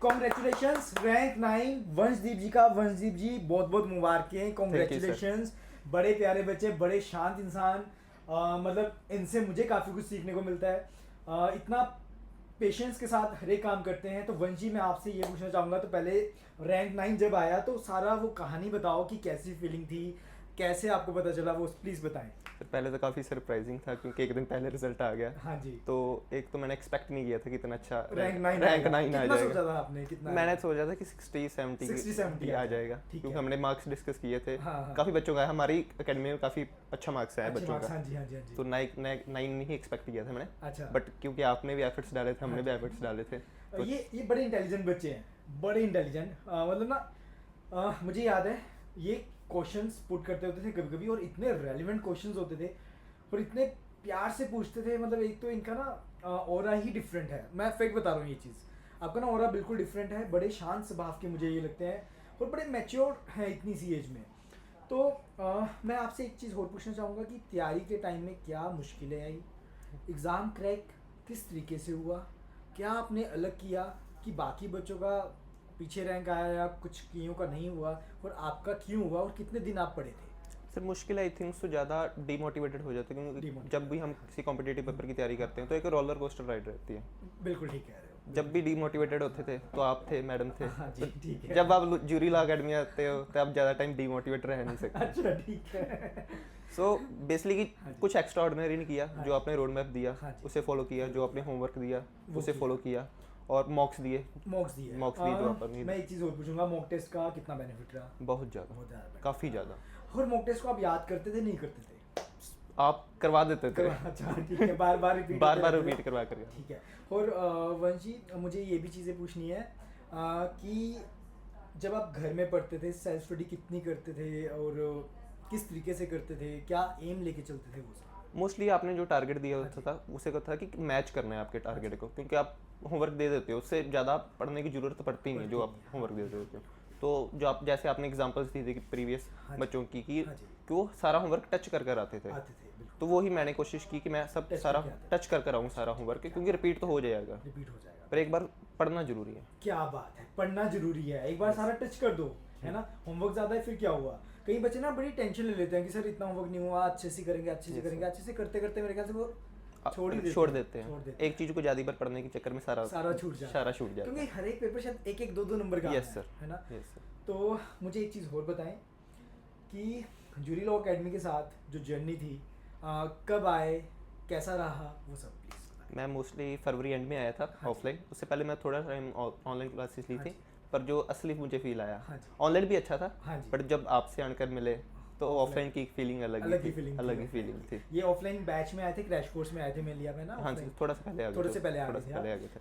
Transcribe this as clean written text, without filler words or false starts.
Congratulations rank 9 वंशदीप जी का। वंशदीप जी बहुत बहुत मुबारकें, कॉन्ग्रेचुलेशंस। बड़े प्यारे बच्चे, बड़े शांत इंसान। मतलब इनसे मुझे काफ़ी कुछ सीखने को मिलता है। इतना पेशेंस के साथ हर एक काम करते हैं। तो वंश जी मैं आपसे ये पूछना चाहूँगा, तो पहले रैंक 9 जब आया तो सारा वो कहानी बताओ कि कैसी फीलिंग थी, कैसे आपको पता चला, वो प्लीज़ बताएं। सर पहले तो काफ़ी सरप्राइजिंग था क्योंकि एक दिन पहले रिजल्ट आ गया। हाँ जी। तो एक तो मैंने एक्सपेक्ट नहीं किया था कि इतना अच्छा रैंक 9 रैंक 9 आ कितना जाएगा। सोचा था आपने, कितना मैंने सोचा था कि 60-70 60-70 आ जाएगा ठीक क्योंकि है। हमने मार्क्स डिस्कस किए थे। हाँ, हाँ। काफ़ी बच्चों का, हमारी अकेडमी में काफ़ी अच्छा मार्क्स आया अच्छे बच्चों मार्क्स, का। हाँ जी, हाँ जी, हाँ जी। तो 9 ही एक्सपेक्ट किया था मैंने। अच्छा। बट क्योंकि आपने भी एफर्ट्स डाले थे, हमने भी एफर्ट्स डाले थे, तो ये बड़े इंटेलिजेंट बच्चे हैं, बड़े इंटेलिजेंट। मतलब ना मुझे याद है ये क्वेश्चंस पुट करते होते थे कभी कभी, और इतने रेलिवेंट क्वेश्चंस होते थे और इतने प्यार से पूछते थे। मतलब एक तो इनका ना ऑरा ही डिफरेंट है। मैं फैक्ट बता रहा हूँ ये चीज़, आपका ना ऑरा बिल्कुल डिफरेंट है। बड़े शांत स्वभाव के मुझे ये लगते हैं और बड़े मैच्योर हैं इतनी सी एज में। तो मैं आपसे एक चीज़ और पूछना चाहूँगा कि तैयारी के टाइम में क्या मुश्किलें आई, एग्ज़ाम क्रैक किस तरीके से हुआ, क्या आपने अलग किया कि बाकी बच्चों का पीछे रैंक आया या कुछ कियों का नहीं हुआ, और आपका क्यों हुआ, और कितने दिन आप पढ़े थे? सर मुश्किल आई थिंक सो ज़्यादा डीमोटिवेटेड हो जाते हैं क्योंकि जब भी हम किसी कॉम्पिटिटिव पेपर की तैयारी करते हैं तो एक रोलर कोस्टर राइड रहती है। बिल्कुल ठीक कह रहे हो। जब भी डीमोटिवेटेड होते थे तो आप थे, मैडम थे। हाँ जी, तो ठीक है। जब आप जूरी लॉ अकेडमी आते हो तो आप ज़्यादा टाइम डीमोटिवेट रह नहीं सकते। अच्छा ठीक है। सो बेसिकली हाँ जी। कुछ एक्स्ट्रा ऑर्डिनरी नहीं किया। हाँ जो आपने रोड मैप दिया हाँ जी। उसे फॉलो किया, जो आपने होमवर्क दिया वो उसे किया। फॉलो किया, और मॉक्स दिए। मॉक्स दिए। मॉक्स दिए जो आपने मैं एक चीज़ और पूछूंगा, मॉक टेस्ट का कितना बेनिफिट रहा? बहुत ज़्यादा, बहुत ज़्यादा benefit काफ़ी रहा। ज़्यादा। और मॉक टेस्ट को आप याद करते थे, नहीं करते थे? आप करवा देते थे, अच्छा ठीक है, बार बार रिपीट बार बार रिपीट करवा कर। ठीक है। और वंशी मुझे ये भी चीज़ें पूछनी है कि जब आप घर में पढ़ते थे सेल्फ स्टडी कितनी करते थे, और किस तरीके से करते थे, क्या एम लेके चलते थे वो सब? मोस्टली आपने जो टारगेट दिया होता था उसे कहता था कि मैच करना है आपके टारगेट को, क्योंकि आप होमवर्क दे देते हो उससे ज़्यादा पढ़ने की जरूरत पड़ती नहीं है जो आप होमवर्क दे देते हो। तो जो आप जैसे आपने एग्जांपल्स दी थी प्रीवियस हाँ जी। बच्चों की कि हाँ जी। वो सारा होमवर्क टच कर कर आते थे, बिल्कुल। तो वो ही मैंने कोशिश की कि मैं सब Touch सारा करके आते टच कर कर आऊँ सारा होमवर्क, क्योंकि रिपीट तो हो जाएगा, रिपीट हो जाएगा। पर एक बार पढ़ना जरूरी है। क्या बात है, पढ़ना जरूरी है। एक बार सारा टच कर दो, है ना। होमवर्क ज्यादा है फिर क्या हुआ? कई बच्चे ना बड़ी टेंशन ले लेते हैं कि सर इतना होमवर्क नहीं हुआ, अच्छे से करेंगे, अच्छे से करेंगे, अच्छे से करते करते मेरे ख्याल से वो छोड़ देते हैं। एक चीज को ज्यादा बार पढ़ने के चक्कर में सारा छूट जाता है, क्योंकि हर एक पेपर शायद एक एक दो दो नंबर का यस सर, है ना। Yes sir. तो मुझे एक चीज़ और बताएं कि जूरी लॉ अकेडमी के साथ जो जर्नी थी, कब आए, कैसा रहा, वो सब प्लीज़। मैं मोस्टली फरवरी एंड में आया था ऑफलाइन। उससे पहले मैं थोड़ा टाइम ऑनलाइन क्लासेस ली थी, पर जो असली मुझे फील आया ऑनलाइन भी अच्छा था, बट जब आपसे आनकर मिले तो ऑफलाइन की फीलिंग अलग ही फीलिंग थी। ये ऑफलाइन बैच में आए थे, क्रैश कोर्स में आए थे, मैं लिया मैं ना। हाँ जी, थोड़ा सा पहले आ गए थे।